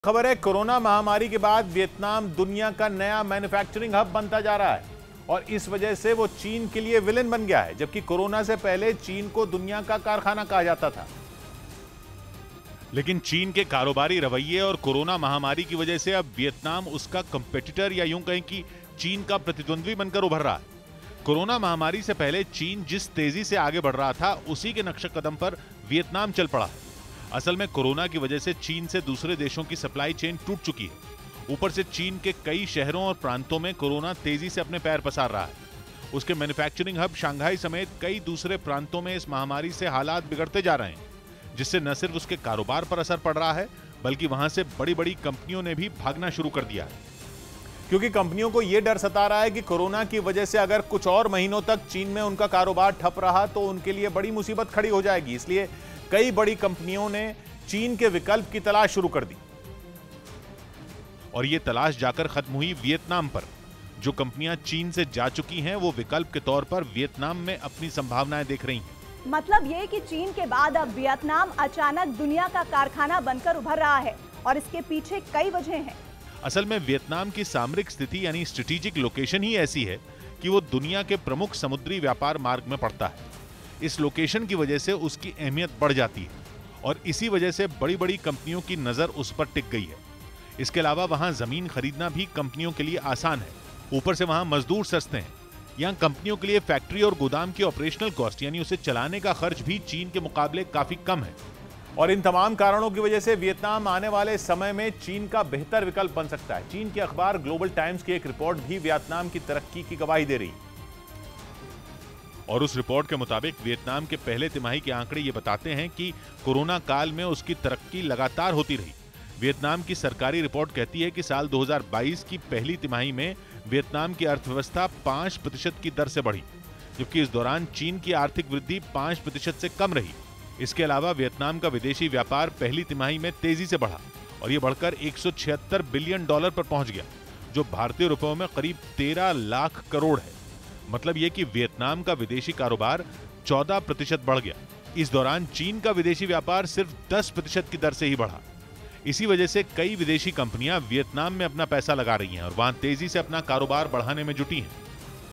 खबर है, कोरोना महामारी के बाद वियतनाम दुनिया का नया मैन्युफैक्चरिंग हब बनता जा रहा है और इस वजह से वो चीन के लिए विलेन बन गया है, जबकि कोरोना से पहले चीन को दुनिया का कारखाना कहा जाता था। लेकिन चीन के कारोबारी रवैये और कोरोना महामारी की वजह से अब वियतनाम उसका कंपेटिटर या यूं कहें कि चीन का प्रतिद्वंद्वी बनकर उभर रहा है। कोरोना महामारी से पहले चीन जिस तेजी से आगे बढ़ रहा था, उसी के नक्शे कदम पर वियतनाम चल पड़ा है। असल में कोरोना की वजह से चीन से दूसरे देशों की सप्लाई चेन टूट चुकी है। ऊपर से चीन के कई शहरों और प्रांतों में कोरोना तेजी से अपने पैर पसार रहा है। उसके मैन्युफैक्चरिंग हब शंघाई समेत कई दूसरे प्रांतों में इस महामारी से हालात बिगड़ते जा रहे हैं, जिससे न सिर्फ उसके कारोबार पर असर पड़ रहा है, बल्कि वहां से बड़ी बड़ी कंपनियों ने भी भागना शुरू कर दिया है। क्योंकि कंपनियों को यह डर सता रहा है कि कोरोना की वजह से अगर कुछ और महीनों तक चीन में उनका कारोबार ठप रहा तो उनके लिए बड़ी मुसीबत खड़ी हो जाएगी। इसलिए कई बड़ी कंपनियों ने चीन के विकल्प की तलाश शुरू कर दी और यह तलाश जाकर खत्म हुई वियतनाम पर। जो कंपनियां चीन से जा चुकी हैं, वो विकल्प के तौर पर वियतनाम में अपनी संभावनाएं देख रही हैं। मतलब ये कि चीन के बाद अब वियतनाम अचानक दुनिया का कारखाना बनकर उभर रहा है और इसके पीछे कई वजह हैं। असल में वियतनाम की सामरिक स्थिति यानी स्ट्रेटेजिक लोकेशन ही ऐसी है कि वो दुनिया के प्रमुख समुद्री व्यापार मार्ग में पड़ता है। इस लोकेशन की वजह से उसकी अहमियत बढ़ जाती है और इसी वजह से बड़ी बड़ी कंपनियों की नजर उस पर टिक गई है। इसके अलावा वहां जमीन खरीदना भी कंपनियों के लिए आसान है। ऊपर से वहां मजदूर सस्ते हैं। यहाँ कंपनियों के लिए फैक्ट्री और गोदाम की ऑपरेशनल कॉस्ट यानी उसे चलाने का खर्च भी चीन के मुकाबले काफी कम है। और इन तमाम कारणों की वजह से वियतनाम आने वाले समय में चीन का बेहतर विकल्प बन सकता है। चीन के अखबार ग्लोबल टाइम्स की एक रिपोर्ट भी वियतनाम की तरक्की की गवाही दे रही है और उस रिपोर्ट के मुताबिक वियतनाम के पहले तिमाही के आंकड़े ये बताते हैं कि कोरोना काल में उसकी तरक्की लगातार होती रही। वियतनाम की सरकारी रिपोर्ट कहती है कि साल 2022 की पहली तिमाही में वियतनाम की अर्थव्यवस्था 5% की दर से बढ़ी, जबकि इस दौरान चीन की आर्थिक वृद्धि 5% से कम रही। इसके अलावा वियतनाम का विदेशी व्यापार पहली तिमाही में तेजी से बढ़ा और यह बढ़कर $176 बिलियन पर पहुंच गया, जो भारतीय रुपयों में करीब 13 लाख करोड़ है। मतलब यह कि वियतनाम का विदेशी कारोबार 14% बढ़ गया। इस दौरान चीन का विदेशी व्यापार सिर्फ 10% की दर से ही बढ़ा। इसी वजह से कई विदेशी कंपनियां वियतनाम में अपना पैसा लगा रही हैं और वहां तेजी से अपना कारोबार बढ़ाने में जुटी हैं।